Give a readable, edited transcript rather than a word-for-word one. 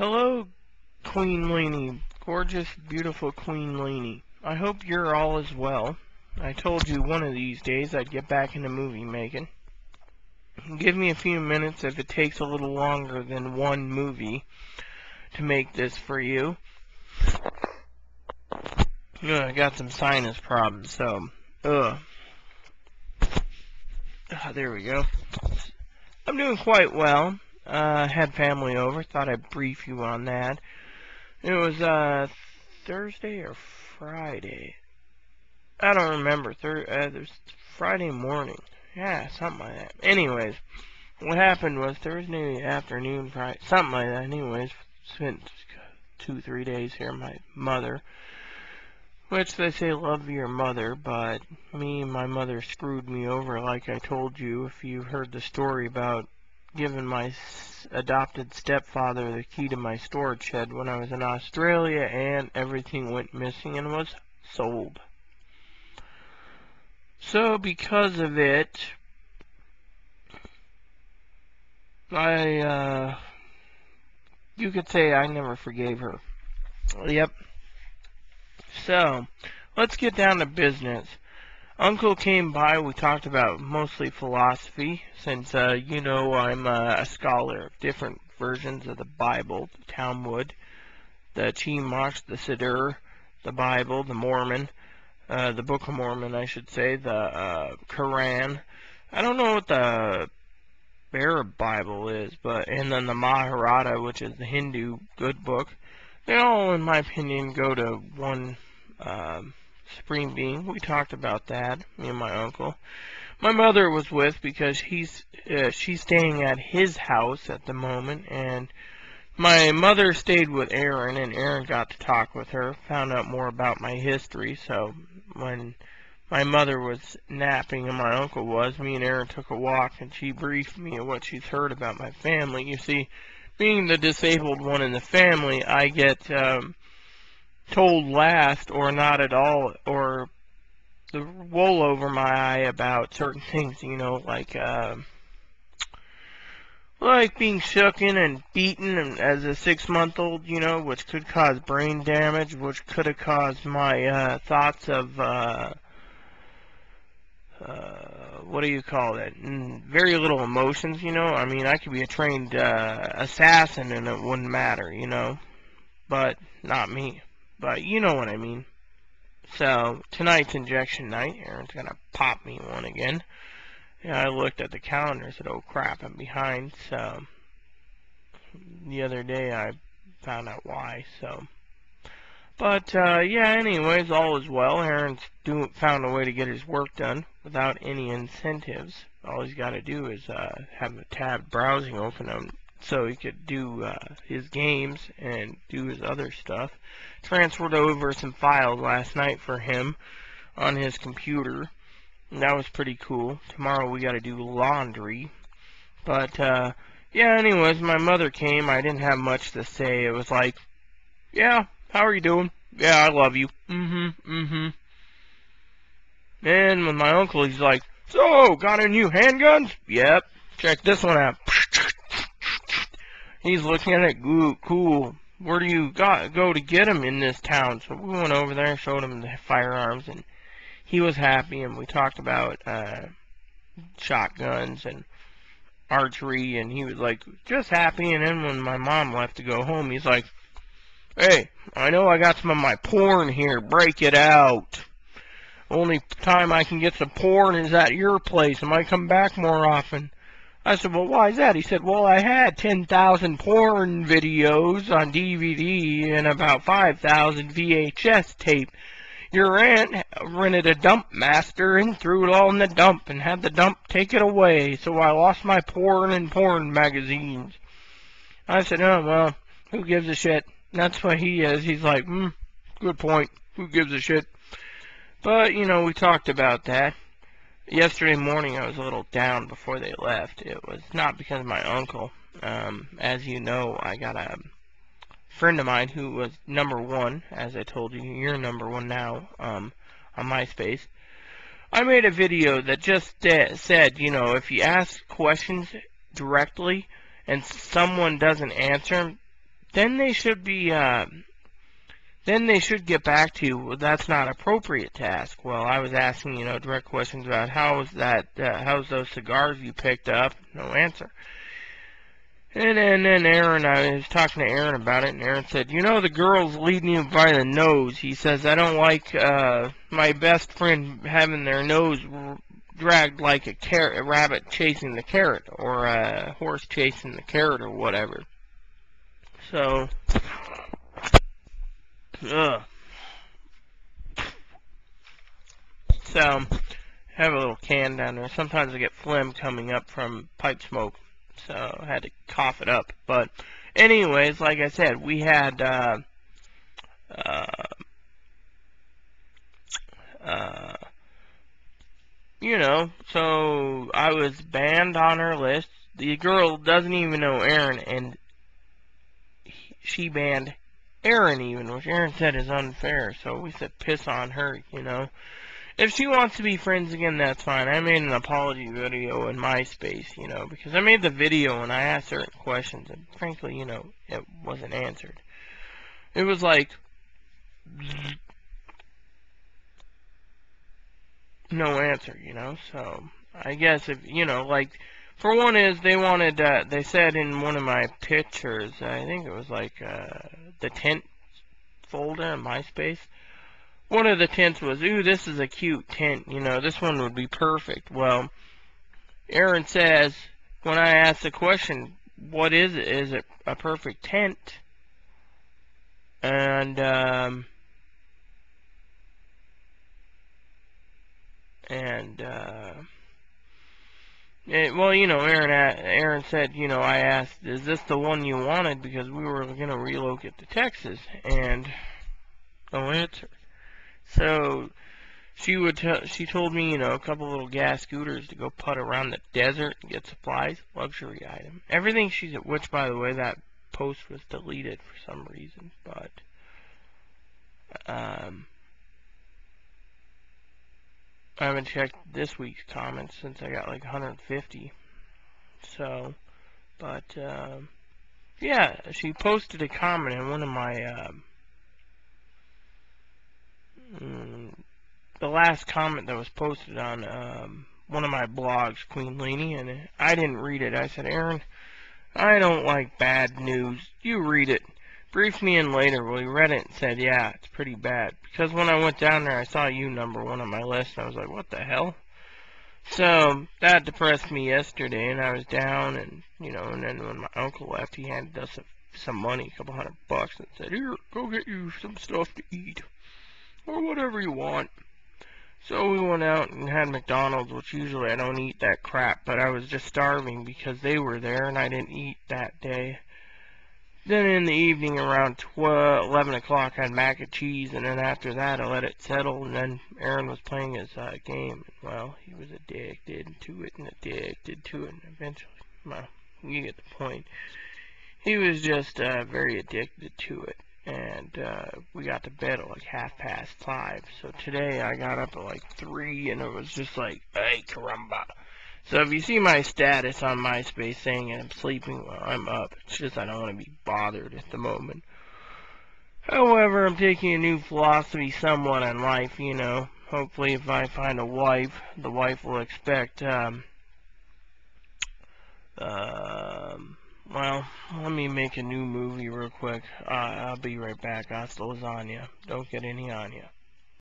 Hello, Queen Lene. Gorgeous, beautiful Queen Lene. I hope you're all as well. I told you one of these days I'd get back into movie making. Give me a few minutes if it takes a little longer than one movie to make this for you. I got some sinus problems, so, there we go. I'm doing quite well. Had family over, thought I'd brief you on that. It was, Thursday or Friday. I don't remember. There's Friday morning. Yeah, something like that. Anyways, what happened was Thursday afternoon, Friday, something like that. Anyways, spent 2-3 days here. My mother, which they say love your mother, but me and my mother screwed me over, like I told you. If you heard the story about giving my adopted stepfather the key to my storage shed when I was in Australia, and everything went missing and was sold. So because of it, you could say I never forgave her. Yep. So, let's get down to business. Uncle came by, we talked about mostly philosophy, since, I'm a scholar of different versions of the Bible, the Talmud, the Chumash, the Siddur, the Bible, the Mormon, the Book of Mormon, I should say, the Quran. I don't know what the Arab Bible is, and then the Mahabharata, which is the Hindu good book. They all, in my opinion, go to one Supreme Being. We talked about that, me and my uncle. My mother was with because she's staying at his house at the moment, and my mother stayed with Aaron, and Aaron got to talk with her, found out more about my history. So when my mother was napping and my uncle was, me and Aaron took a walk, and she briefed me on what she's heard about my family. You see, being the disabled one in the family, I get told last or not at all, or the wool over my eye about certain things, like being shooken and beaten as a 6-month-old, which could cause brain damage, which could have caused my thoughts of, what do you call it? Very little emotions, I mean, I could be a trained assassin and it wouldn't matter, but not me. But you know what I mean. So, tonight's injection night. Aaron's gonna pop me one again. Yeah, I looked at the calendar and said, oh crap, I'm behind. So, the other day I found out why, so. But, yeah, anyways, all is well. Aaron's found a way to get his work done without any incentives. All he's got to do is have a tab browsing open so he could do his games and do his other stuff. Transferred over some files last night for him on his computer. And that was pretty cool. Tomorrow we got to do laundry. But, yeah, anyways, my mother came. I didn't have much to say. It was like, yeah, how are you doing? Yeah, I love you. And with my uncle, he's like, so, got any new handguns? Yep. Check this one out. He's looking at it. Ooh, cool. Where do you go to get them in this town? So we went over there and showed him the firearms, and he was happy, and we talked about shotguns and archery, and he was like just happy. And then when my mom left to go home, he's like, hey, I know I got some of my porn here, break it out. Only time I can get some porn is at your place. I might come back more often. I said, well, why is that? He said, well, I had 10,000 porn videos on DVD and about 5,000 VHS tape. Your aunt rented a dump master and threw it all in the dump and had the dump take it away, so I lost my porn and porn magazines. I said, oh, well, who gives a shit? That's what he is. He's like, good point. Who gives a shit? But, we talked about that. Yesterday morning I was a little down before they left. It was not because of my uncle. As you know, I got a friend of mine who was #1, as I told you. You're #1 now, on MySpace. I made a video that just said, if you ask questions directly and someone doesn't answer them, then they should be, then they should get back to you. Well, that's not appropriate to ask. Well, I was asking, direct questions about how's those cigars you picked up? No answer. And then Aaron, I was talking to Aaron about it, and Aaron said, the girl's leading you by the nose. He says, I don't like my best friend having their nose dragged like a rabbit chasing the carrot, or a horse chasing the carrot, or whatever. So, ugh. So, I have a little can down there. Sometimes I get phlegm coming up from pipe smoke, so I had to cough it up. But anyways, like I said, we had so I was banned on her list. The girl doesn't even know Aaron, and she banned Aaron even, which Aaron said is unfair. So we said piss on her, If she wants to be friends again, that's fine. I made an apology video in MySpace, because I made the video and I asked certain questions, and frankly, it wasn't answered. It was like, no answer, so I guess if, for one is, they said in one of my pictures, I think it was like, the tint folder in MySpace, one of the tints was, ooh, this is a cute tint, this one would be perfect. Well, Aaron says, when I ask the question, what is it? Is it a perfect tint? And, well, Aaron said, I asked, is this the one you wanted? Because we were going to relocate to Texas, and no answer. So she told me, a couple little gas scooters to go putt around the desert and get supplies, luxury item. Everything which, by the way, that post was deleted for some reason, but, I haven't checked this week's comments since I got like 150. So, but, yeah, she posted a comment in one of my, the last comment that was posted on, one of my blogs, Queen Lene, and I didn't read it. I said, Aaron, I don't like bad news. You read it. Briefed me in later. Well, he read it and said, yeah, it's pretty bad. Because when I went down there, I saw you number one on my list, and I was like, what the hell? So, that depressed me yesterday, and I was down, and, and then when my uncle left, he handed us some money, a couple $100, and said, here, go get you some stuff to eat, or whatever you want. So we went out and had McDonald's, which usually I don't eat that crap, but I was just starving because they were there, and I didn't eat that day. Then in the evening around 11 o'clock I had mac and cheese, and then after that I let it settle, and then Aaron was playing his game. Well, he was addicted to it, and eventually, well, you get the point. He was just very addicted to it, and we got to bed at like 5:30. So today I got up at like 3, and it was just like, hey, caramba. So if you see my status on MySpace saying I'm sleeping, well, I'm up. It's just I don't want to be bothered at the moment. However, I'm taking a new philosophy somewhat on life, Hopefully if I find a wife, the wife will expect, well, let me make a new movie real quick. I'll be right back. Hasta lasagna. Don't get any on ya.